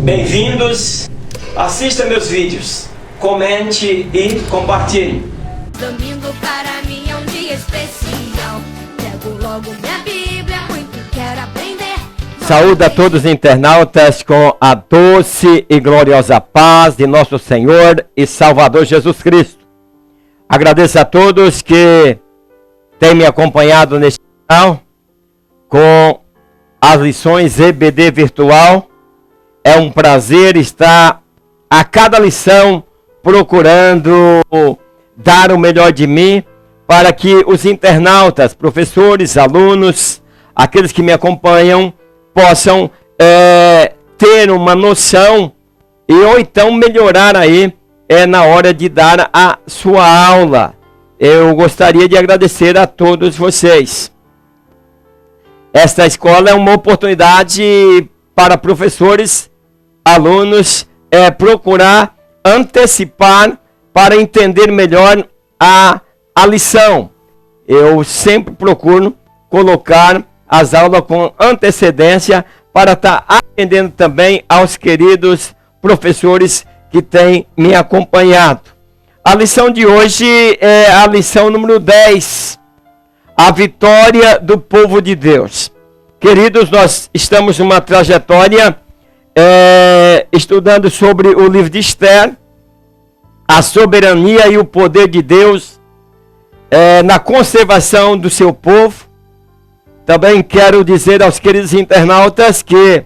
Bem-vindos, assista meus vídeos, comente e compartilhe. Domingo para mim é um dia especial. Pego logo minha Bíblia, muito quero aprender. Saúde a todos os internautas com a doce e gloriosa paz de nosso Senhor e Salvador Jesus Cristo. Agradeço a todos que têm me acompanhado neste canal com as lições EBD Virtual. É um prazer estar a cada lição procurando dar o melhor de mim para que os internautas, professores, alunos, aqueles que me acompanham possam ter uma noção ou então melhorar aí na hora de dar a sua aula. Eu gostaria de agradecer a todos vocês. Esta escola é uma oportunidade para professores, alunos, procurar antecipar para entender melhor a lição. Eu sempre procuro colocar as aulas com antecedência para estar atendendo também aos queridos professores que têm me acompanhado. A lição de hoje é a lição número 10. A vitória do povo de Deus. Queridos, nós estamos numa trajetória estudando sobre o livro de Esther, a soberania e o poder de Deus na conservação do seu povo. Também quero dizer aos queridos internautas que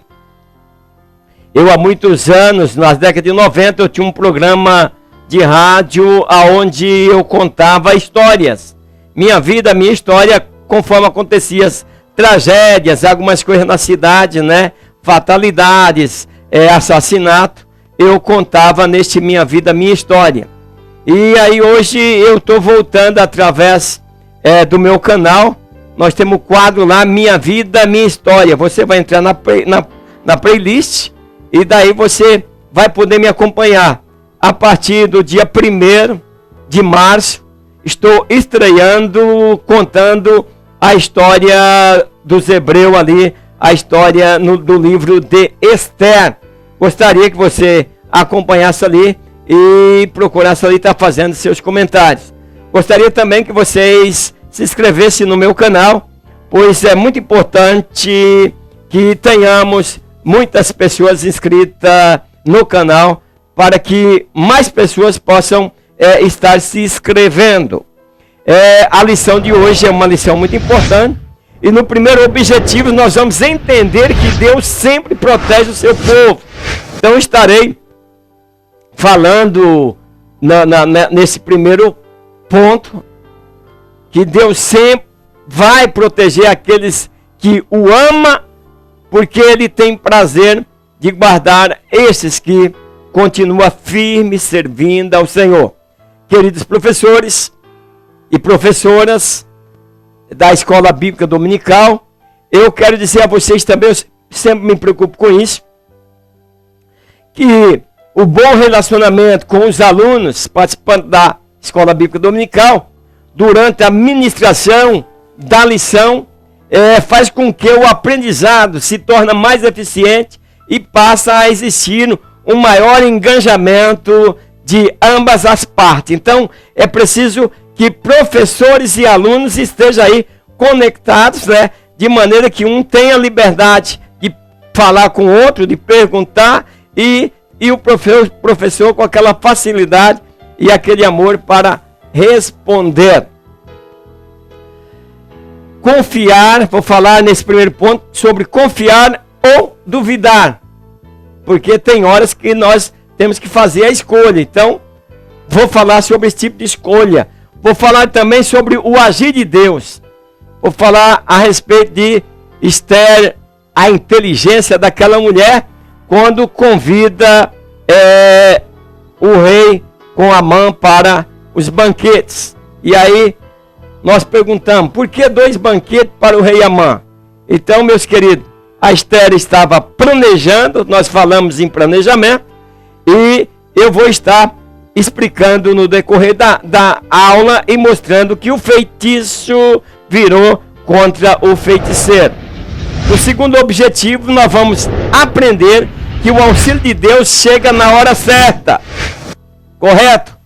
eu há muitos anos, nas décadas de 90, eu tinha um programa de rádio onde eu contava histórias. Minha vida, minha história, conforme acontecia as tragédias, algumas coisas na cidade, né? Fatalidades, assassinato, eu contava neste Minha Vida, Minha História. E aí hoje eu estou voltando através do meu canal. Nós temos um quadro lá, Minha Vida, Minha História. Você vai entrar na playlist e daí você vai poder me acompanhar. A partir do dia 1º de março, estou estreando, contando a história dos hebreus ali, a história do livro de Esther. Gostaria que você acompanhasse ali e procurasse ali estar fazendo seus comentários. Gostaria também que vocês se inscrevessem no meu canal, pois é muito importante que tenhamos muitas pessoas inscritas no canal para que mais pessoas possam estar se inscrevendo. A lição de hoje é uma lição muito importante. E no primeiro objetivo nós vamos entender que Deus sempre protege o seu povo. Então estarei falando nesse primeiro ponto que Deus sempre vai proteger aqueles que o amam, porque Ele tem prazer de guardar esses que continuam firmes servindo ao Senhor. Queridos professores e professoras da Escola Bíblica Dominical, eu quero dizer a vocês também, eu sempre me preocupo com isso, que o bom relacionamento com os alunos participantes da Escola Bíblica Dominical, durante a ministração da lição, faz com que o aprendizado se torne mais eficiente e passa a existir um maior engajamento de ambas as partes. Então, é preciso que professores e alunos estejam aí conectados, né? De maneira que um tenha liberdade de falar com o outro, de perguntar, e o professor com aquela facilidade e aquele amor para responder. Confiar, vou falar nesse primeiro ponto sobre confiar ou duvidar, porque tem horas que nós temos que fazer a escolha. Então, vou falar sobre esse tipo de escolha. Vou falar também sobre o agir de Deus. Vou falar a respeito de Esther, a inteligência daquela mulher, quando convida o rei com Amã para os banquetes. E aí, nós perguntamos, por que 2 banquetes para o rei Amã? Então, meus queridos, a Esther estava planejando, nós falamos em planejamento, e eu vou estar explicando no decorrer da aula e mostrando que o feitiço virou contra o feiticeiro. No segundo objetivo, nós vamos aprender que o auxílio de Deus chega na hora certa. Correto?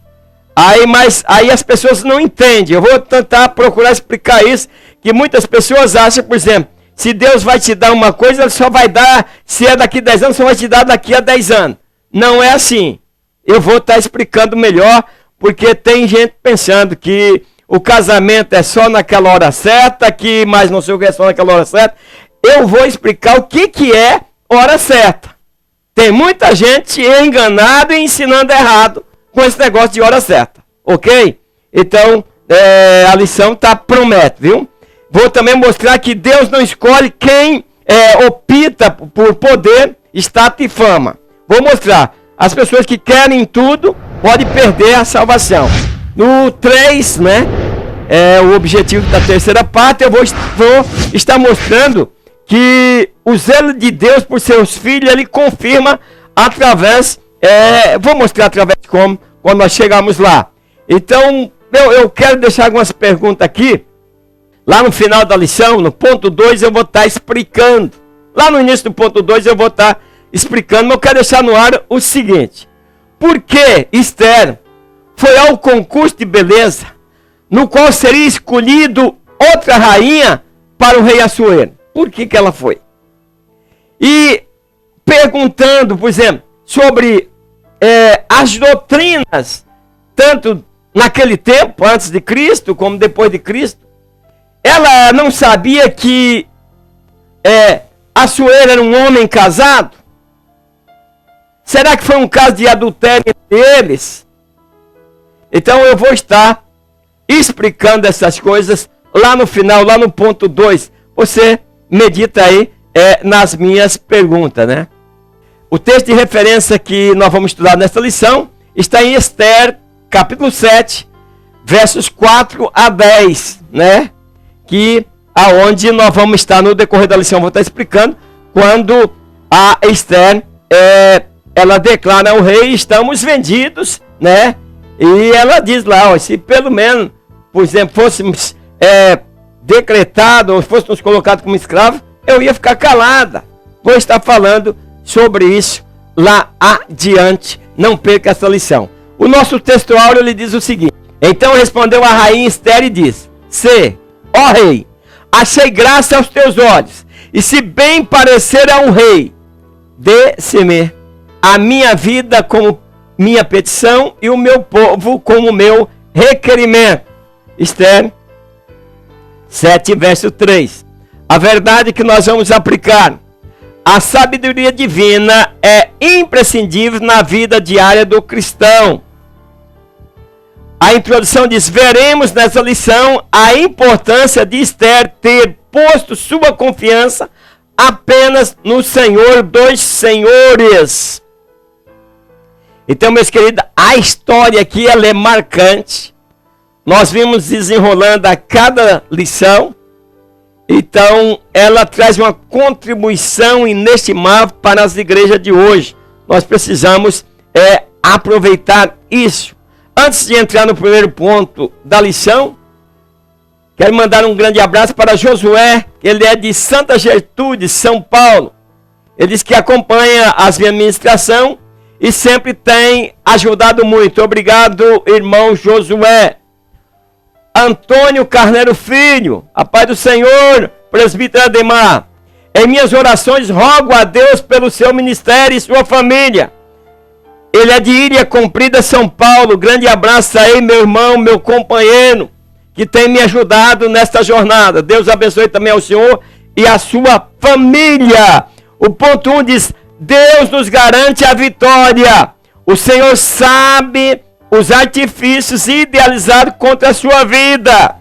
Mas as pessoas não entendem. Eu vou tentar procurar explicar isso, que muitas pessoas acham, por exemplo, se Deus vai te dar uma coisa, ele só vai dar, se é daqui a 10 anos, só vai te dar daqui a 10 anos. Não é assim. Eu vou estar explicando melhor, porque tem gente pensando que o casamento é só naquela hora certa, que mais não sei o que é só naquela hora certa. Eu vou explicar o que é hora certa. Tem muita gente enganada e ensinando errado com esse negócio de hora certa, ok? Então, a lição promete, viu? Vou também mostrar que Deus não escolhe quem opta por poder, status e fama. Vou mostrar. As pessoas que querem tudo podem perder a salvação. No 3, né? O objetivo da terceira parte, eu vou estar mostrando que o zelo de Deus por seus filhos, ele confirma através, vou mostrar através de como, quando nós chegarmos lá. Então, eu quero deixar algumas perguntas aqui. Lá no final da lição, no ponto 2, eu vou estar explicando. Lá no início do ponto 2, eu vou estar explicando, mas eu quero deixar no ar o seguinte. Por que Esther foi ao concurso de beleza, no qual seria escolhido outra rainha para o rei Assuero? Por que ela foi? E perguntando, por exemplo, sobre as doutrinas, tanto naquele tempo, antes de Cristo, como depois de Cristo, ela não sabia que Assuero era um homem casado? Será que foi um caso de adultério entre eles? Então eu vou estar explicando essas coisas lá no final, lá no ponto 2. Você medita aí nas minhas perguntas, né? O texto de referência que nós vamos estudar nesta lição está em Esther, capítulo 7, versos 4 a 10, né? Aonde nós vamos estar no decorrer da lição, vou estar explicando, quando a Esther, ela declara ao rei, estamos vendidos, né? E ela diz lá, se pelo menos, por exemplo, fôssemos decretado, ou fôssemos colocados como escravo, eu ia ficar calada. Vou estar falando sobre isso lá adiante. Não perca essa lição. O nosso texto áureo ele diz o seguinte: então respondeu a rainha Esther e disse: ó rei, achei graça aos teus olhos, e se bem parecer a um rei, dê-se-me a minha vida como minha petição e o meu povo como meu requerimento. Esther 7, verso 3. A verdade que nós vamos aplicar. A sabedoria divina é imprescindível na vida diária do cristão. A introdução diz: veremos nessa lição a importância de Esther ter posto sua confiança apenas no Senhor dos Senhores. Então, meus queridos, a história aqui ela é marcante. Nós vimos desenrolando a cada lição. Então, ela traz uma contribuição inestimável para as igrejas de hoje. Nós precisamos aproveitar isso. Antes de entrar no primeiro ponto da lição, quero mandar um grande abraço para Josué. Ele é de Santa Gertrude, São Paulo. Ele diz que acompanha as minhas ministrações e sempre tem ajudado muito. Obrigado, irmão Josué. Antônio Carneiro Filho, a paz do Senhor, presbítero Ademar. Em minhas orações rogo a Deus pelo seu ministério e sua família. Ele é de Ilha Comprida, São Paulo. Grande abraço aí, meu irmão, meu companheiro, que tem me ajudado nesta jornada. Deus abençoe também ao senhor e a sua família. O ponto 1 diz: Deus nos garante a vitória. O Senhor sabe os artifícios idealizados contra a sua vida.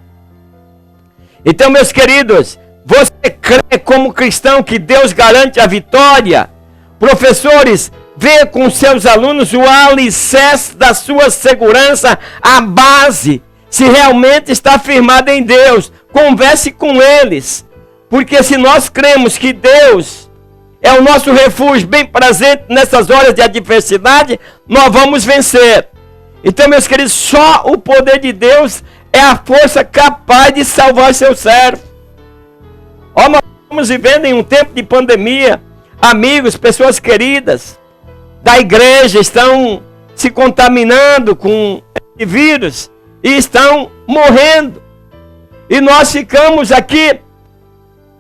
Então, meus queridos, você crê como cristão que Deus garante a vitória? Professores, vê com seus alunos o alicerce da sua segurança, a base, se realmente está firmado em Deus. Converse com eles, porque se nós cremos que Deus é o nosso refúgio bem presente nessas horas de adversidade, nós vamos vencer. Então, meus queridos, só o poder de Deus é a força capaz de salvar seu servo. Nós estamos vivendo em um tempo de pandemia. amigos, pessoas queridas da igreja estão se contaminando com esse vírus e estão morrendo. E nós ficamos aqui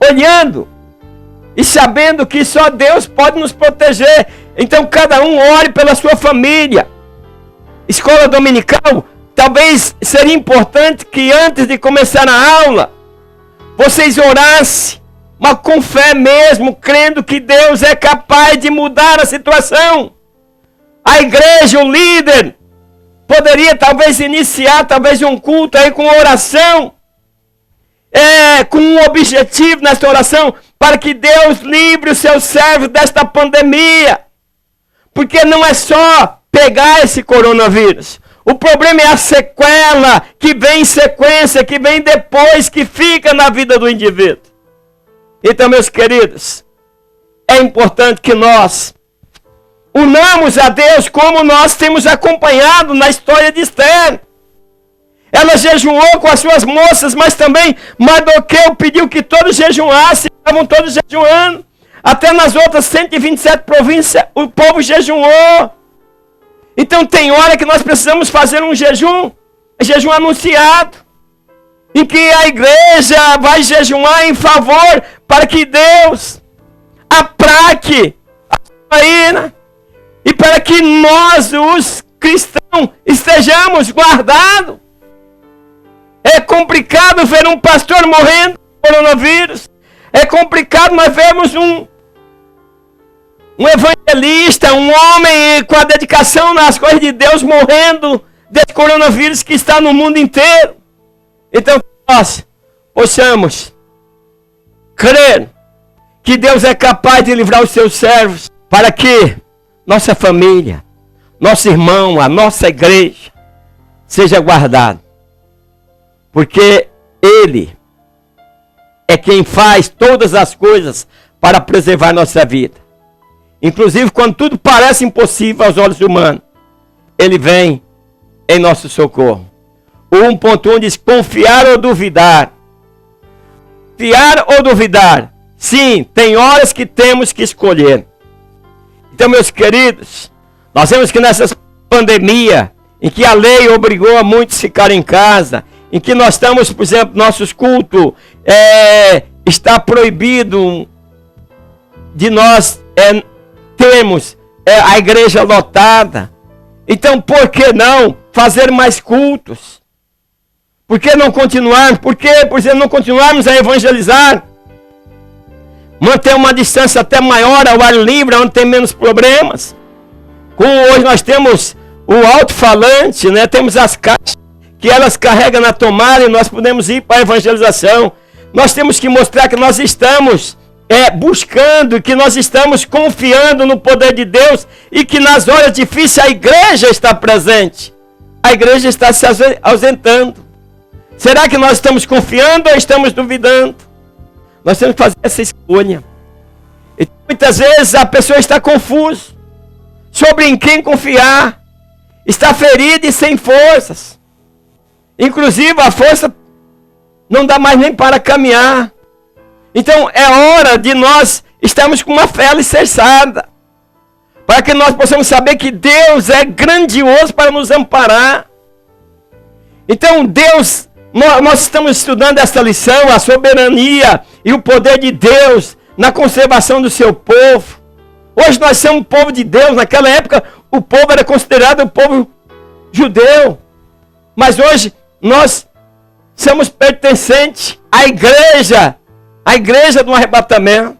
olhando e sabendo que só Deus pode nos proteger. Então cada um ore pela sua família. Escola dominical, talvez seria importante que antes de começar a aula, vocês orassem, mas com fé mesmo, crendo que Deus é capaz de mudar a situação. A igreja, o líder, poderia talvez iniciar talvez um culto aí com oração, com um objetivo nesta oração, para que Deus livre os seus servos desta pandemia. Porque não é só pegar esse coronavírus. O problema é a sequela que vem em sequência, que vem depois, que fica na vida do indivíduo. Então, meus queridos, é importante que nós unamos a Deus como nós temos acompanhado na história de Esther. Ela jejuou com as suas moças, mas também Mardoqueu pediu que todos jejuassem, estavam todos jejuando. Até nas outras 127 províncias o povo jejuou. Então tem hora que nós precisamos fazer um jejum anunciado, em que a igreja vai jejuar em favor para que Deus aplaque a ira e para que nós, os cristãos, estejamos guardados. É complicado ver um pastor morrendo de coronavírus. É complicado nós vermos um evangelista, um homem com a dedicação nas coisas de Deus morrendo desse coronavírus que está no mundo inteiro. Então nós possamos crer que Deus é capaz de livrar os seus servos para que nossa família, nosso irmão, a nossa igreja seja guardada. Porque Ele é quem faz todas as coisas para preservar nossa vida. Inclusive quando tudo parece impossível aos olhos humanos, Ele vem em nosso socorro. O 1.1 diz: confiar ou duvidar. Confiar ou duvidar? Sim, tem horas que temos que escolher. Então, meus queridos, nós vemos que nessa pandemia, em que a lei obrigou a muitos a ficar em casa, em que nós estamos, por exemplo, nossos cultos, está proibido de nós termos a igreja lotada. Então, por que não fazer mais cultos? Por que não continuarmos? Por que, por exemplo, não continuarmos a evangelizar? Manter uma distância até maior ao ar livre, onde tem menos problemas. Como hoje nós temos o alto-falante, né? Temos as caixas que elas carregam na tomada e nós podemos ir para a evangelização. Nós temos que mostrar que nós estamos buscando, que nós estamos confiando no poder de Deus e que nas horas difíceis a igreja está presente. A igreja está se ausentando. Será que nós estamos confiando ou estamos duvidando? Nós temos que fazer essa escolha. E muitas vezes a pessoa está confusa sobre em quem confiar. Está ferida e sem forças. Inclusive a força não dá mais nem para caminhar. Então é hora de nós estarmos com uma fé alicerçada, para que nós possamos saber que Deus é grandioso para nos amparar. Então Deus, nós estamos estudando esta lição, a soberania e o poder de Deus na conservação do seu povo. Hoje nós somos um povo de Deus. Naquela época o povo era considerado o povo judeu, mas hoje nós somos pertencentes à igreja do arrebatamento.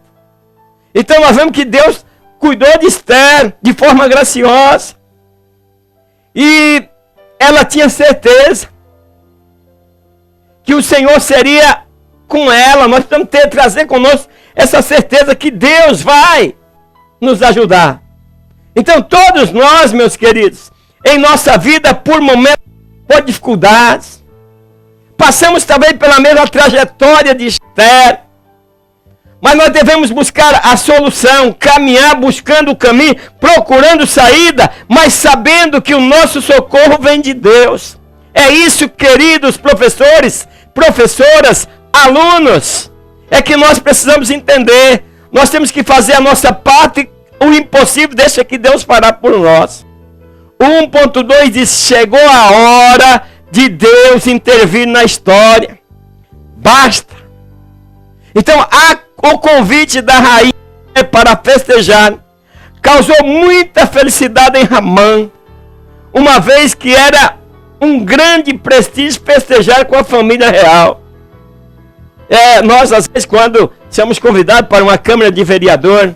Então nós vemos que Deus cuidou de Esther de forma graciosa. E ela tinha certeza que o Senhor seria com ela. Nós precisamos trazer conosco essa certeza que Deus vai nos ajudar. Então todos nós, meus queridos, em nossa vida, por momentos, por dificuldades, passamos também pela mesma trajetória de Esther. Mas nós devemos buscar a solução, caminhar buscando o caminho, procurando saída, mas sabendo que o nosso socorro vem de Deus. É isso, queridos professores, professoras, alunos, é que nós precisamos entender. nós temos que fazer a nossa parte, o impossível deixa que Deus fará por nós. O 1.2 diz, chegou a hora de Deus intervir na história. Basta. Então, o convite da rainha para festejar causou muita felicidade em Ramã, uma vez que era um grande prestígio festejar com a família real. Nós, às vezes, quando somos convidados para uma Câmara de Vereador,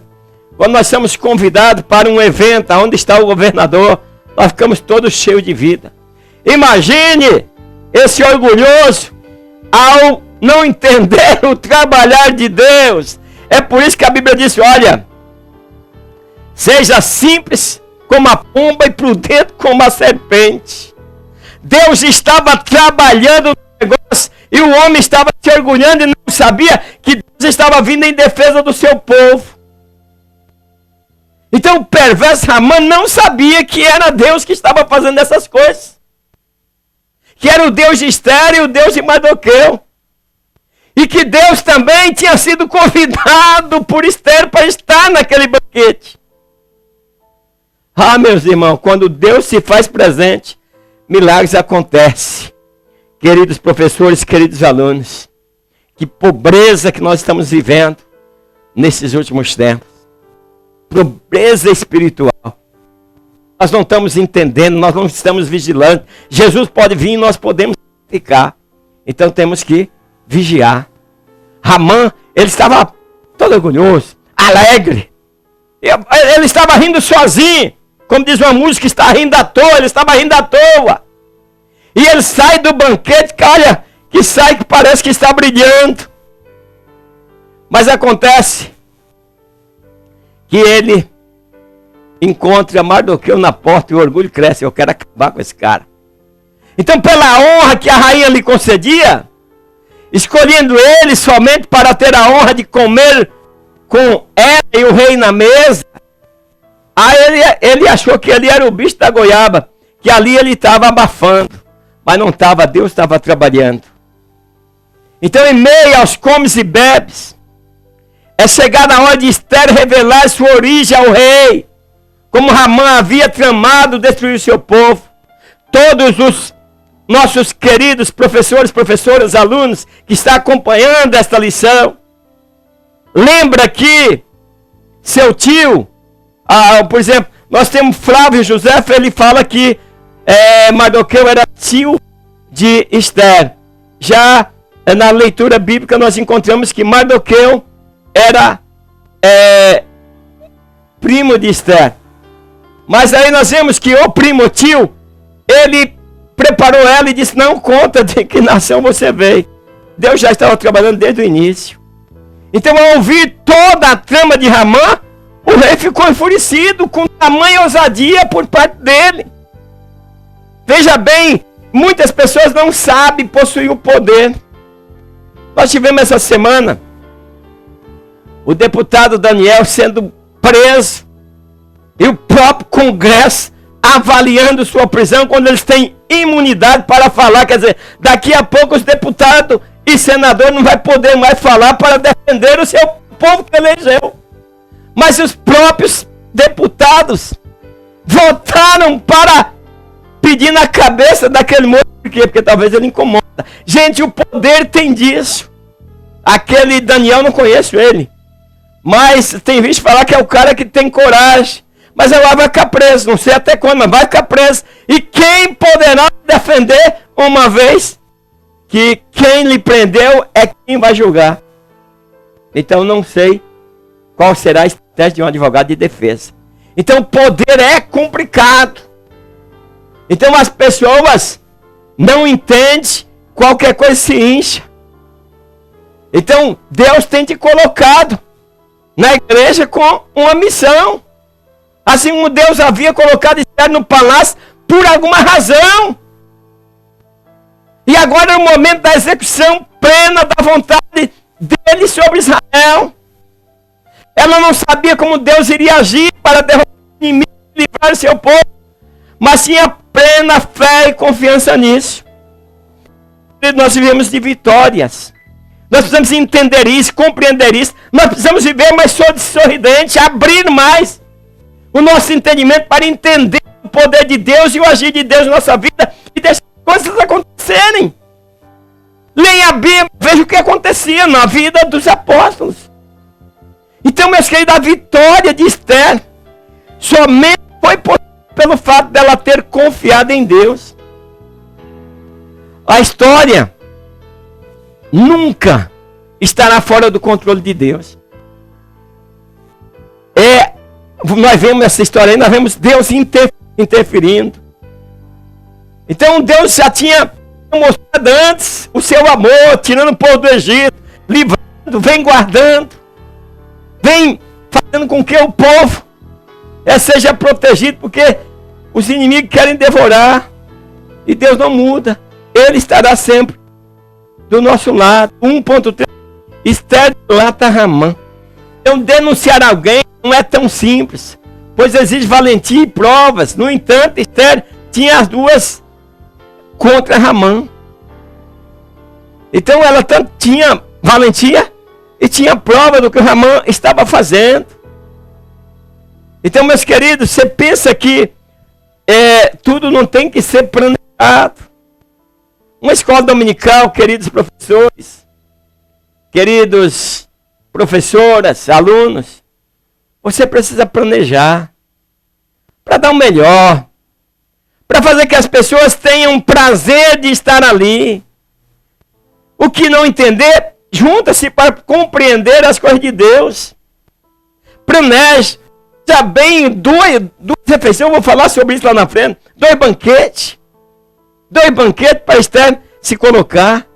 quando nós somos convidados para um evento onde está o governador, nós ficamos todos cheios de vida. Imagine esse orgulhoso ao não entender o trabalhar de Deus. É por isso que a Bíblia diz, olha, seja simples como a pomba e prudente como a serpente. Deus estava trabalhando no negócio e o homem estava se orgulhando e não sabia que Deus estava vindo em defesa do seu povo. Então o perverso Ramã não sabia que era Deus que estava fazendo essas coisas. Que era o Deus de Esther e o Deus de Mardoqueu. E que Deus também tinha sido convidado por Esther para estar naquele banquete. Ah, meus irmãos, quando Deus se faz presente, milagres acontecem. Queridos professores, queridos alunos, que pobreza que nós estamos vivendo nesses últimos tempos. Pobreza espiritual. Nós não estamos entendendo, nós não estamos vigilando. Jesus pode vir e nós podemos ficar. Então temos que vigiar. Ramã, ele estava todo orgulhoso, alegre. Ele estava rindo sozinho. Como diz uma música, está rindo à toa, ele estava rindo à toa. E ele sai do banquete, olha, que sai que parece que está brilhando. Mas acontece que ele encontra Mardoqueu na porta e o orgulho cresce. Eu quero acabar com esse cara. Então, pela honra que a rainha lhe concedia, escolhendo ele somente para ter a honra de comer com ela e o rei na mesa, aí ele achou que ele era o bicho da goiaba, que ali ele estava abafando, mas não estava, Deus estava trabalhando. Então, em meio aos comes e bebes, é chegada a hora de Esther revelar sua origem ao rei, como Ramã havia tramado destruir o seu povo. Todos os nossos queridos professores, professoras, alunos que estão acompanhando esta lição, lembra que seu tio, por exemplo, nós temos Flávio José, ele fala que Mardoqueu era tio de Esther. Já na leitura bíblica nós encontramos que Mardoqueu era primo de Esther. Mas aí nós vemos que o primo, tio, ele preparou ela e disse, não conta de que nação você veio. Deus já estava trabalhando desde o início. Então, ao ouvir toda a trama de Ramã, o rei ficou enfurecido com tamanha ousadia por parte dele. Veja bem, muitas pessoas não sabem possuir o poder. Nós tivemos essa semana o deputado Daniel sendo preso e o próprio Congresso avaliando sua prisão quando eles têm imunidade para falar. Quer dizer, daqui a pouco os deputados e senadores não vão poder mais falar para defender o seu povo que elegeu. Mas os próprios deputados votaram para pedir na cabeça daquele moço. Por quê? Porque talvez ele incomoda. Gente, o poder tem disso. Aquele Daniel, não conheço ele. Mas tem visto falar que é o cara que tem coragem. Mas ela vai ficar preso, não sei até quando, mas vai ficar preso. E quem poderá defender uma vez que quem lhe prendeu é quem vai julgar? Então não sei qual será a estratégia de um advogado de defesa. Então poder é complicado. Então as pessoas não entendem, qualquer coisa se incha. Então Deus tem te colocado na igreja com uma missão. Assim como Deus havia colocado Esther no palácio por alguma razão. E agora é o momento da execução plena da vontade dele sobre Israel. Ela não sabia como Deus iria agir para derrotar o inimigo e livrar o seu povo, mas tinha plena fé e confiança nisso. Nós vivemos de vitórias, Nós precisamos entender isso, compreender isso. Nós precisamos viver mais sorridente, abrir mais o nosso entendimento para entender o poder de Deus e o agir de Deus na nossa vida e deixar as coisas acontecerem. Leia a Bíblia, veja o que acontecia na vida dos apóstolos. Então, meus queridos, a vitória de Esther somente foi pelo fato dela ter confiado em Deus. A história nunca estará fora do controle de Deus. Nós vemos essa história aí, nós vemos Deus interferindo. Então Deus já tinha mostrado antes o seu amor, tirando o povo do Egito, livrando, vem guardando, vem fazendo com que o povo seja protegido, porque os inimigos querem devorar, e Deus não muda, Ele estará sempre do nosso lado. 1.3, Esther dilata Ramã. Então denunciar alguém não é tão simples, pois exige valentia e provas. No entanto, Esther tinha as duas contra Ramã. Então ela tanto tinha valentia e tinha prova do que Ramã estava fazendo. Então, meus queridos, você pensa que tudo não tem que ser planejado. Uma escola dominical, queridos professores, queridos professoras, alunos, você precisa planejar para dar o melhor, para fazer que as pessoas tenham prazer de estar ali. O que não entender, junta-se para compreender as coisas de Deus. Planeje. Já bem, duas refeições, eu vou falar sobre isso lá na frente. 2 banquetes para Esther se colocar.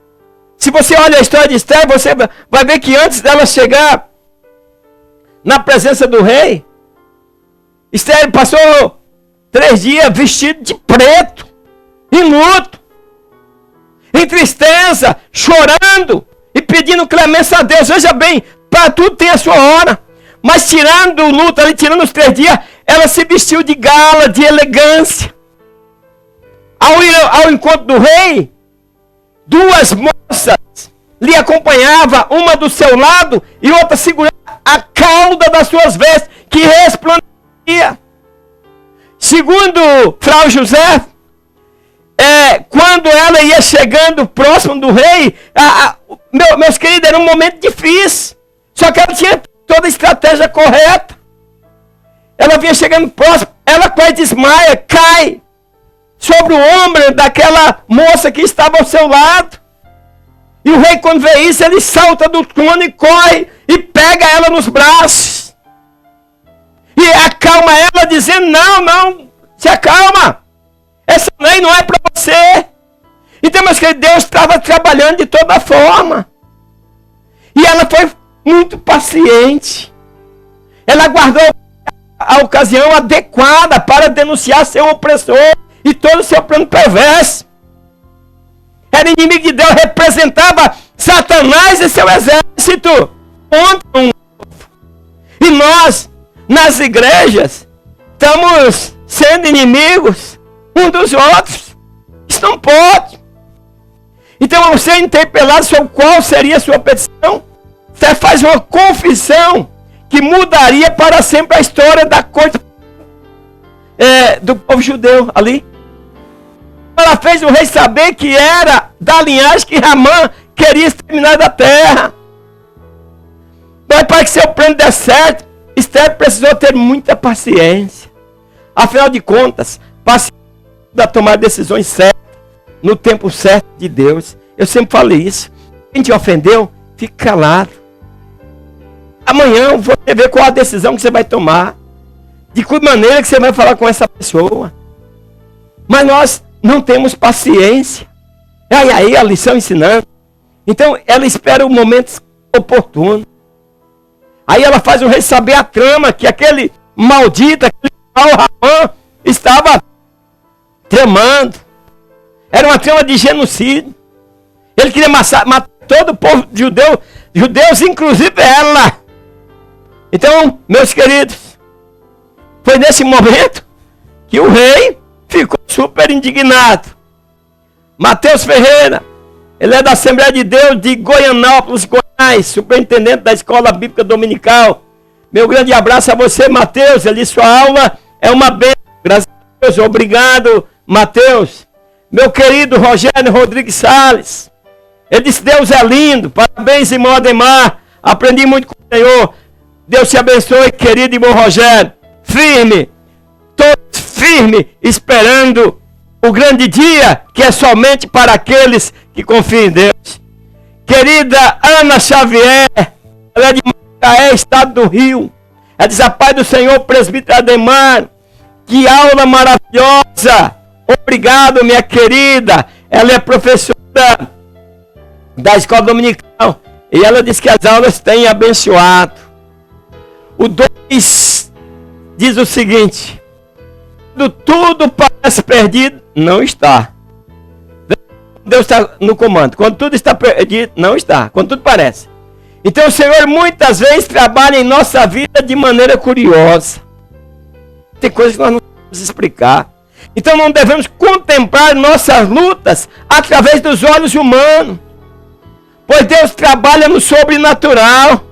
Se você olha a história de Esther, você vai ver que antes dela chegar na presença do rei, Esther passou 3 dias vestido de preto, em luto, em tristeza, chorando e pedindo clemência a Deus. Veja bem, para tudo tem a sua hora. Mas tirando o luto ali, tirando os 3 dias, ela se vestiu de gala, de elegância. Ao ir ao encontro do rei, 2 moças lhe acompanhavam, uma do seu lado e outra segurando a cauda das suas vestes, que resplandecia. Segundo Frau José, quando ela ia chegando próximo do rei, meus queridos, era um momento difícil. Só que ela tinha toda a estratégia correta. Ela vinha chegando próximo, ela quase desmaia, cai sobre o ombro daquela moça que estava ao seu lado. E o rei, quando vê isso, ele salta do trono e corre e pega ela nos braços. E acalma ela, dizendo: não, se acalma. Essa lei não é para você. Então, meus queridos, Deus estava trabalhando de toda forma. E ela foi muito paciente. Ela aguardou a ocasião adequada para denunciar seu opressor e todo o seu plano perverso. Era inimigo de Deus, representava Satanás e seu exército contra um povo. E nós, nas igrejas, estamos sendo inimigos um dos outros. Isso não pode. Então, você é interpelado sobre qual seria a sua petição. Você faz uma confissão que mudaria para sempre a história da corte do povo judeu ali. Ela fez o rei saber que era da linhagem que Ramã queria exterminar da terra. Mas para que seu plano dê certo, Esther precisou ter muita paciência. Afinal de contas, paciência para tomar decisões certas, no tempo certo de Deus. Eu sempre falei isso. Quem te ofendeu, fique calado. Amanhã você vê qual a decisão que você vai tomar. De que maneira que você vai falar com essa pessoa. Mas nós não temos paciência. Aí a lição ensinando. Então ela espera o momento oportuno. Aí ela faz o rei saber a trama que aquele maldito, aquele mau Ramã estava tramando. Era uma trama de genocídio. Ele queria matar todo o povo judeu, judeus, inclusive ela. Então, meus queridos, foi nesse momento que o rei ficou super indignado. Mateus Ferreira, Ele é da Assembleia de Deus de Goianápolis, Goiás, superintendente da Escola Bíblica Dominical. Meu grande abraço a você, Mateus. Ele disse, sua aula é uma bênção. Graças a Deus. Obrigado, Mateus. Meu querido Rogério Rodrigues Salles. Ele disse, Deus é lindo. Parabéns, irmão Ademar. Aprendi muito com o Senhor. Deus te abençoe, querido irmão Rogério. Firme. Todos firmes, esperando o grande dia, que é somente para aqueles que confiam em Deus. Querida Ana Xavier, ela é de Macaé, estado do Rio. Ela diz, a paz do Senhor, presbítero Ademar. Que aula maravilhosa. Obrigado, minha querida. Ela é professora da Escola Dominical. E ela diz que as aulas têm abençoado. O 2 diz o seguinte. Quando tudo parece perdido, não está. Deus está no comando. Quando tudo está perdido, não está. Quando tudo parece. Então o Senhor muitas vezes trabalha em nossa vida de maneira curiosa. Tem coisas que nós não podemos explicar. Então não devemos contemplar nossas lutas através dos olhos humanos. Pois Deus trabalha no sobrenatural.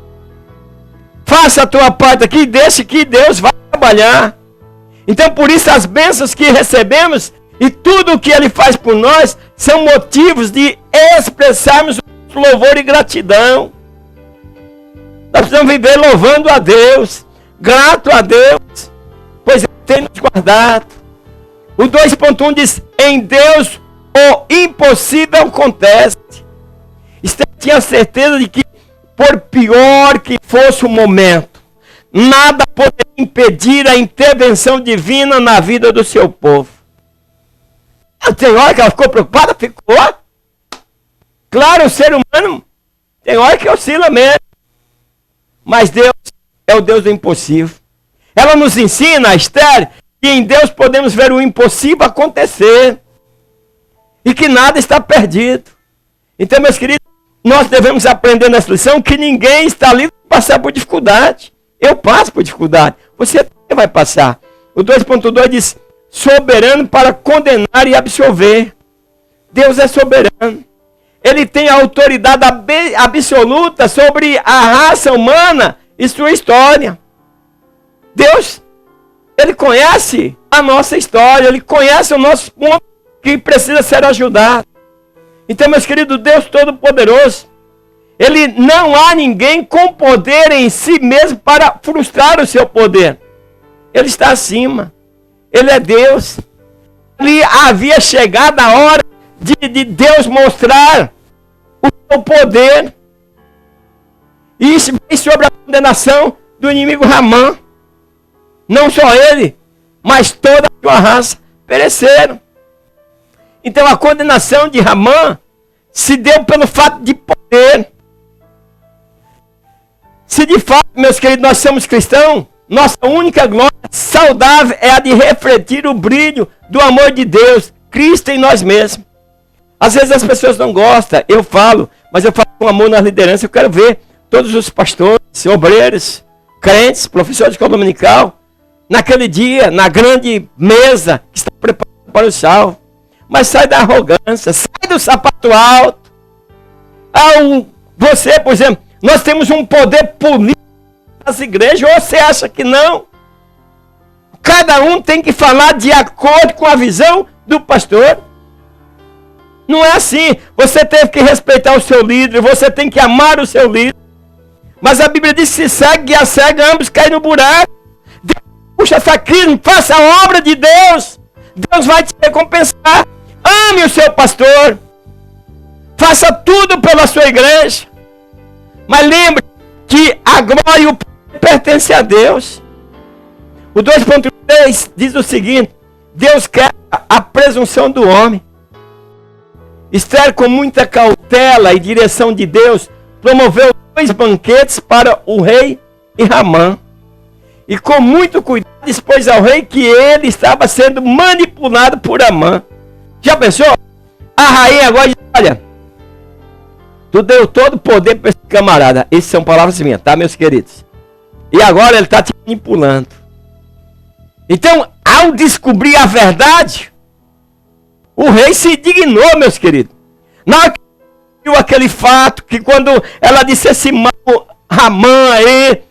Faça a tua parte aqui e deixe que Deus vai trabalhar. Então por isso as bênçãos que recebemos e tudo o que Ele faz por nós são motivos de expressarmos louvor e gratidão. Nós precisamos viver louvando a Deus, grato a Deus, pois Ele tem nos guardado. O 2.1 diz, em Deus o impossível acontece. Esther tinha certeza de que, por pior que fosse o momento, nada poderia impedir a intervenção divina na vida do seu povo. Tem hora que ela ficou preocupada? Ficou. Claro, o ser humano tem hora que oscila mesmo. Mas Deus é o Deus do impossível. Ela nos ensina, Esther, que em Deus podemos ver o impossível acontecer. E que nada está perdido. Então, meus queridos, nós devemos aprender nessa lição que ninguém está livre de passar por dificuldade. Eu passo por dificuldade. Você também vai passar. O 2.2 diz, soberano para condenar e absolver. Deus é soberano. Ele tem a autoridade absoluta sobre a raça humana e sua história. Deus, Ele conhece a nossa história, Ele conhece o nosso ponto que precisa ser ajudado. Então, meus queridos, Deus Todo-Poderoso, Ele não há ninguém com poder em si mesmo para frustrar o seu poder. Ele está acima. Ele é Deus. Ali havia chegado a hora de Deus mostrar o seu poder. E isso vem sobre a condenação do inimigo Ramã. Não só ele, mas toda a sua raça pereceram. Então a condenação de Ramã se deu pelo fato de poder. Se de fato, meus queridos, nós somos cristãos, nossa única glória saudável é a de refletir o brilho do amor de Deus, Cristo em nós mesmos. Às vezes as pessoas não gostam, eu falo, mas eu falo com amor na liderança. Eu quero ver todos os pastores, obreiros, crentes, professores de escola dominical, naquele dia, na grande mesa que está preparada para o salvo. Mas sai da arrogância, sai do sapato alto. Você, por exemplo, nós temos um poder político nas igrejas, ou você acha que não? Cada um tem que falar de acordo com a visão do pastor. Não é assim. Você teve que respeitar o seu líder, você tem que amar o seu líder. Mas a Bíblia diz que se segue e a cega, ambos caem no buraco. Deus puxa essa crise, faça a obra de Deus. Deus vai te recompensar. Ame o seu pastor. Faça tudo pela sua igreja. Mas lembre que a glória e o poder pertencem a Deus. O 2.3 diz o seguinte: Deus quer a presunção do homem. Esther, com muita cautela e direção de Deus, promoveu 2 banquetes para o rei e Ramã. E com muito cuidado expôs ao rei que ele estava sendo manipulado por Ramã. Já pensou? A rainha agora diz, olha, tu deu todo o poder para esse camarada. Essas são palavras minhas, tá, meus queridos? E agora ele está te manipulando. Então, ao descobrir a verdade, o rei se indignou, meus queridos. Na hora que viu aquele fato que quando ela disse esse mal, Ramã aí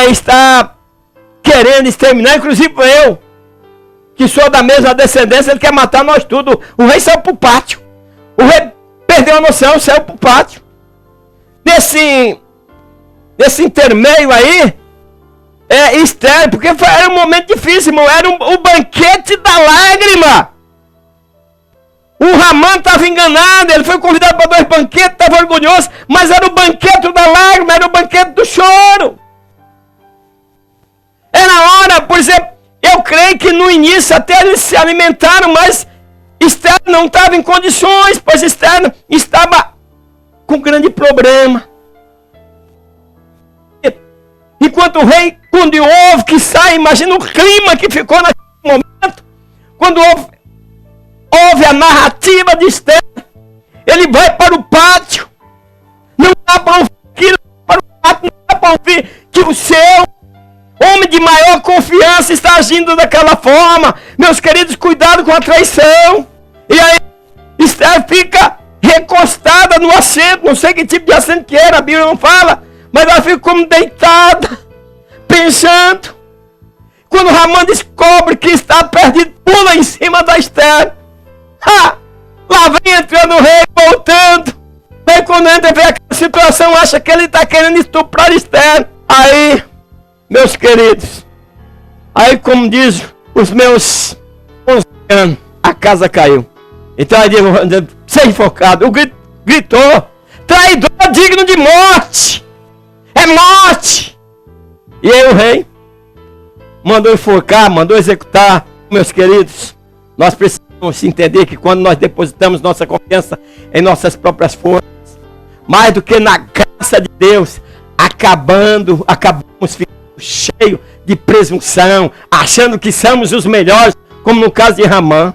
está querendo exterminar, inclusive eu, que sou da mesma descendência, ele quer matar nós tudo. O rei saiu para o pátio. O rei perdeu a noção, saiu para o pátio. Nesse intermeio aí, Esther, porque era um momento difícil, irmão, era o banquete da lágrima. O Ramã estava enganado, ele foi convidado para 2 banquetes, estava orgulhoso, mas era o banquete da lágrima, era o banquete do choro. Era hora, por exemplo, eu creio que no início até eles se alimentaram, mas Esther não estava em condições, pois Esther estava com grande problema. Enquanto o rei, quando ouve que sai, imagina o clima que ficou naquele momento, quando ouve a narrativa de Esther, ele vai para o pátio, não dá para ouvir aquilo, para o pátio, não dá para ouvir que o seu homem de maior confiança está agindo daquela forma. Meus queridos, cuidado com a traição. E aí, Esther fica recostada no assento, não sei que tipo de assento que era, a Bíblia não fala, mas ela fica como deitada, pensando. Quando Ramã descobre que está perdido, pula em cima da Esther. Lá vem entrando o rei, voltando. Aí quando entra, vê aquela situação, acha que ele está querendo estuprar Esther. Aí, meus queridos, aí como diz os meus 11 anos, a casa caiu. Então aí sem focado, o gritou, traidor digno de morte, é morte. E aí o rei mandou enforcar, mandou executar. Meus queridos, nós precisamos entender que quando nós depositamos nossa confiança em nossas próprias forças, mais do que na graça de Deus, acabamos ficando cheios de presunção, achando que somos os melhores, como no caso de Ramã.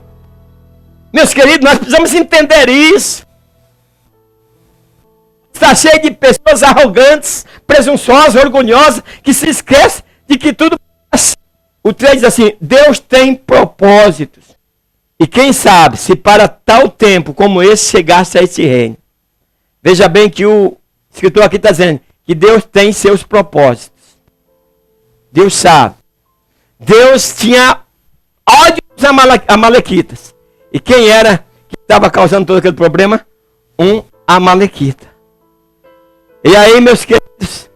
Meus queridos, nós precisamos entender isso. Está cheio de pessoas arrogantes, presunçosas, orgulhosas, que se esquecem de que tudo passa. O 3 diz assim, Deus tem propósitos. E quem sabe, se para tal tempo como esse chegasse a esse reino. Veja bem que o escritor aqui está dizendo que Deus tem seus propósitos. Deus sabe. Deus tinha ódio dos amalequitas. E quem era que estava causando todo aquele problema? Um amalequita. E aí, meus queridos,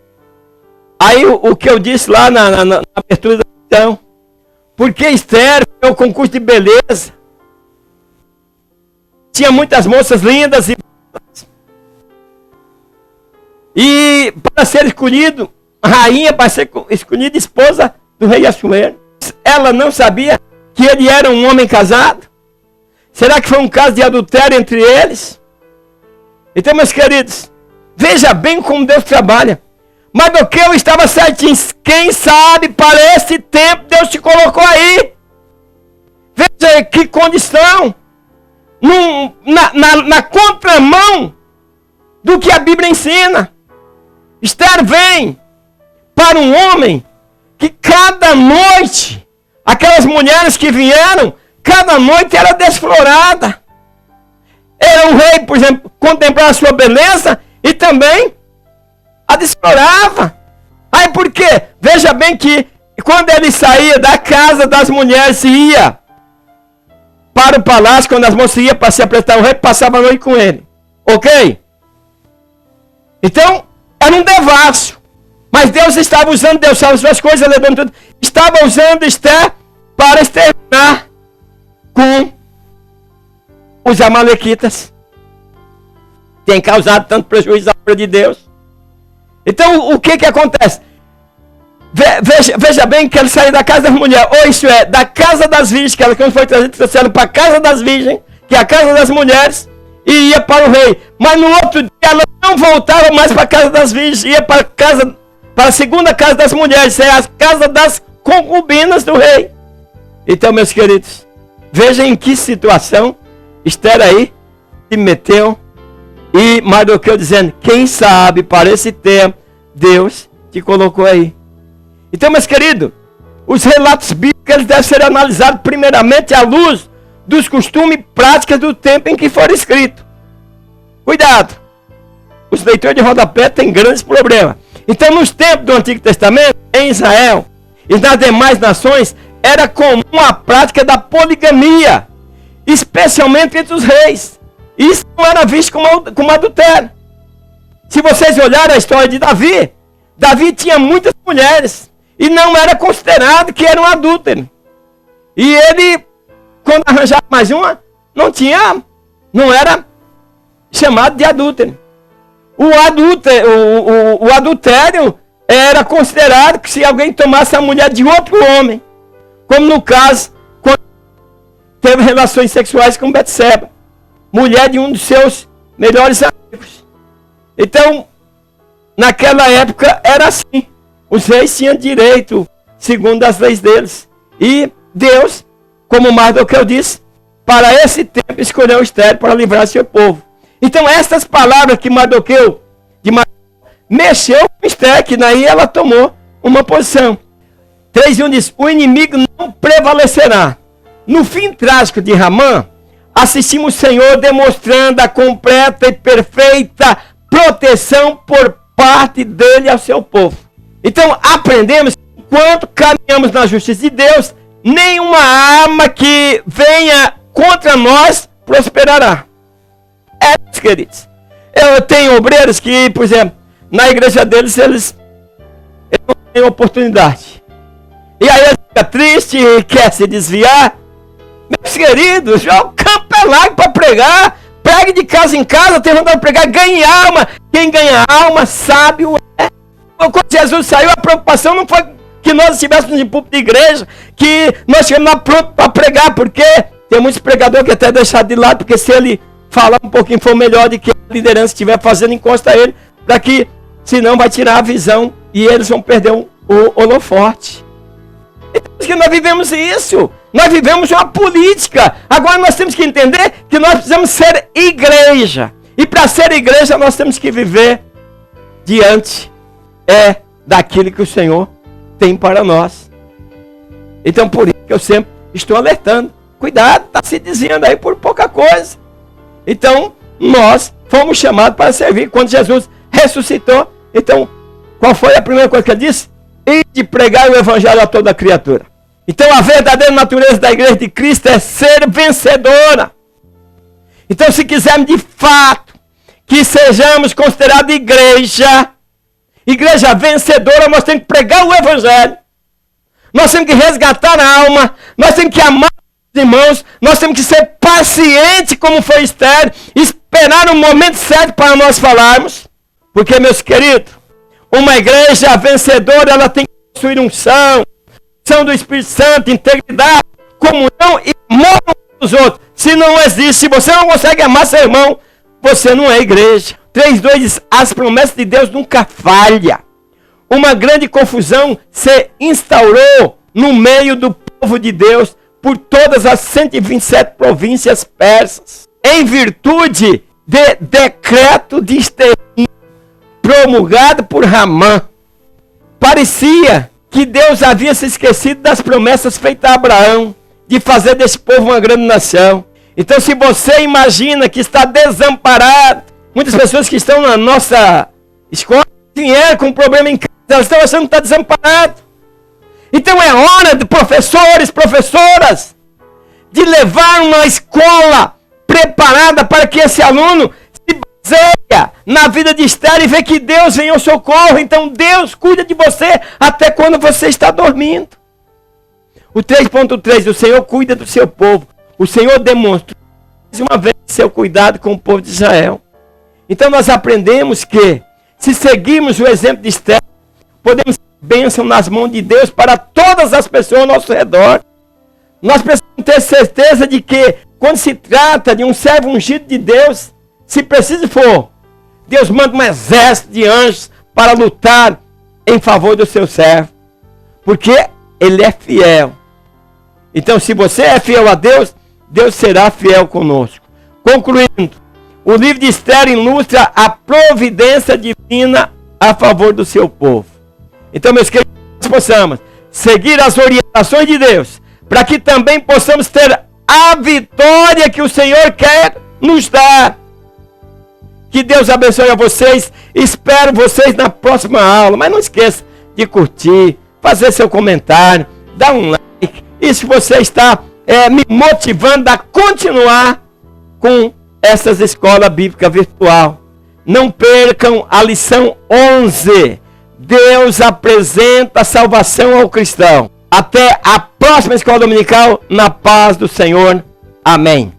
aí o que eu disse lá na abertura da questão, porque Esther foi ao concurso de beleza, tinha muitas moças lindas e para ser escolhido, rainha, para ser escolhida esposa do rei Assuero, ela não sabia que ele era um homem casado? Será que foi um caso de adultério entre eles? Então, meus queridos, veja bem como Deus trabalha. Mardoqueu estava certinho. Quem sabe para esse tempo Deus te colocou aí. Veja que condição. Na contramão do que a Bíblia ensina. Esther vem para um homem que cada noite, aquelas mulheres que vieram, cada noite era desflorada. Era um rei, por exemplo, contemplar a sua beleza e também a desflorava. Aí por quê? Veja bem que quando ele saía da casa das mulheres e ia para o palácio, quando as moças iam para se apresentar ao rei, passava a noite com ele. Ok? Então, era um devasso. Mas Deus estava usando, Deus sabe as suas coisas, levando tudo. Estava usando Esther para exterminar com os amalequitas. Tem causado tanto prejuízo à obra de Deus. Então, o que acontece? Veja bem que ele saiu da casa das mulheres, ou isso é, da casa das virgens, que ela quando foi trazida, trouxeram para a casa das virgens, que é a casa das mulheres, e ia para o rei. Mas no outro dia ela não voltava mais para a casa das virgens, ia para a segunda casa das mulheres, é a casa das concubinas do rei. Então, meus queridos, vejam em que situação Esther aí se meteu. E Mardoqueu dizendo, quem sabe para esse tempo Deus te colocou aí. Então, meus queridos, os relatos bíblicos eles devem ser analisados primeiramente à luz dos costumes e práticas do tempo em que foram escritos. Cuidado, os leitores de rodapé têm grandes problemas. Então, nos tempos do Antigo Testamento, em Israel e nas demais nações, era comum a prática da poligamia, especialmente entre os reis. Isso não era visto como adultério. Se vocês olharem a história de Davi, Davi tinha muitas mulheres e não era considerado que era um adúltero. E ele, quando arranjava mais uma, não era chamado de adúltero. O adultério era considerado que se alguém tomasse a mulher de outro homem, como no caso, quando teve relações sexuais com Betseba, mulher de um dos seus melhores amigos. Então, naquela época era assim. Os reis tinham direito, segundo as leis deles. E Deus, como Mardoqueu disse, para esse tempo escolheu Esther para livrar seu povo. Então, essas palavras que Mardoqueu mexeu com Esther, que daí ela tomou uma posição. 3:1 diz: o inimigo não prevalecerá. No fim trágico de Ramã, assistimos o Senhor demonstrando a completa e perfeita proteção por parte dele ao seu povo. Então, aprendemos que enquanto caminhamos na justiça de Deus, nenhuma arma que venha contra nós prosperará. Meus queridos, eu tenho obreiros que, por exemplo, na igreja deles, eles não têm oportunidade. E aí ele fica triste e quer se desviar. Meus queridos, o campo é largo para pregar. Pregue de casa em casa, tem vontade de pregar, ganhe alma. Quem ganha alma, sábio é. Quando Jesus saiu, a preocupação não foi que nós estivéssemos em púlpito de igreja, que nós estivemos lá pronto para pregar, porque tem muitos pregadores que até deixaram de lado, porque se ele falar um pouquinho for melhor do que a liderança estiver fazendo, encosta ele, para que, senão vai tirar a visão e eles vão perder o holofote. Então, que nós vivemos isso. Nós vivemos uma política. Agora nós temos que entender que nós precisamos ser igreja. E para ser igreja nós temos que viver diante daquilo que o Senhor tem para nós. Então por isso que eu sempre estou alertando. Cuidado, está se desviando aí por pouca coisa. Então nós fomos chamados para servir. Quando Jesus ressuscitou, então qual foi a primeira coisa que ele disse? E de pregar o evangelho a toda criatura. Então a verdadeira natureza da igreja de Cristo é ser vencedora. Então se quisermos de fato que sejamos considerados igreja vencedora, nós temos que pregar o evangelho. Nós temos que resgatar a alma. Nós temos que amar os irmãos. Nós temos que ser pacientes como foi Esther. Esperar o momento certo para nós falarmos. Porque, meus queridos, uma igreja vencedora, ela tem que possuir unção do Espírito Santo, integridade, comunhão e amor dos outros. Se não existe, se você não consegue amar seu irmão, você não é igreja. 3:2 diz: as promessas de Deus nunca falham. Uma grande confusão se instaurou no meio do povo de Deus por todas as 127 províncias persas, em virtude de decreto de extermínio promulgado por Ramã. Parecia que Deus havia se esquecido das promessas feitas a Abraão, de fazer desse povo uma grande nação. Então, se você imagina que está desamparado, muitas pessoas que estão na nossa escola vieram com um problema em casa, elas estão achando que está desamparado. Então é hora de professores, professoras, de levar uma escola preparada para que esse aluno se baseie na vida de Esther e ver que Deus vem ao socorro. Então Deus cuida de você até quando você está dormindo. O 3.3, o Senhor cuida do seu povo. O Senhor demonstrou mais uma vez seu cuidado com o povo de Israel. Então nós aprendemos que, se seguirmos o exemplo de Esther, podemos ter bênção nas mãos de Deus para todas as pessoas ao nosso redor. Nós precisamos ter certeza de que, quando se trata de um servo ungido de Deus, se preciso for, Deus manda um exército de anjos para lutar em favor do seu servo. Porque ele é fiel. Então, se você é fiel a Deus, Deus será fiel conosco. Concluindo, o livro de Esther ilustra a providência divina a favor do seu povo. Então, meus queridos, nós possamos seguir as orientações de Deus, para que também possamos ter a vitória que o Senhor quer nos dar. Que Deus abençoe a vocês. Espero vocês na próxima aula. Mas não esqueça de curtir, fazer seu comentário, dar um like. E se você está me motivando a continuar com essas escolas bíblicas virtual. Não percam a lição 11. Deus apresenta a salvação ao cristão. Até a próxima escola dominical, na paz do Senhor. Amém.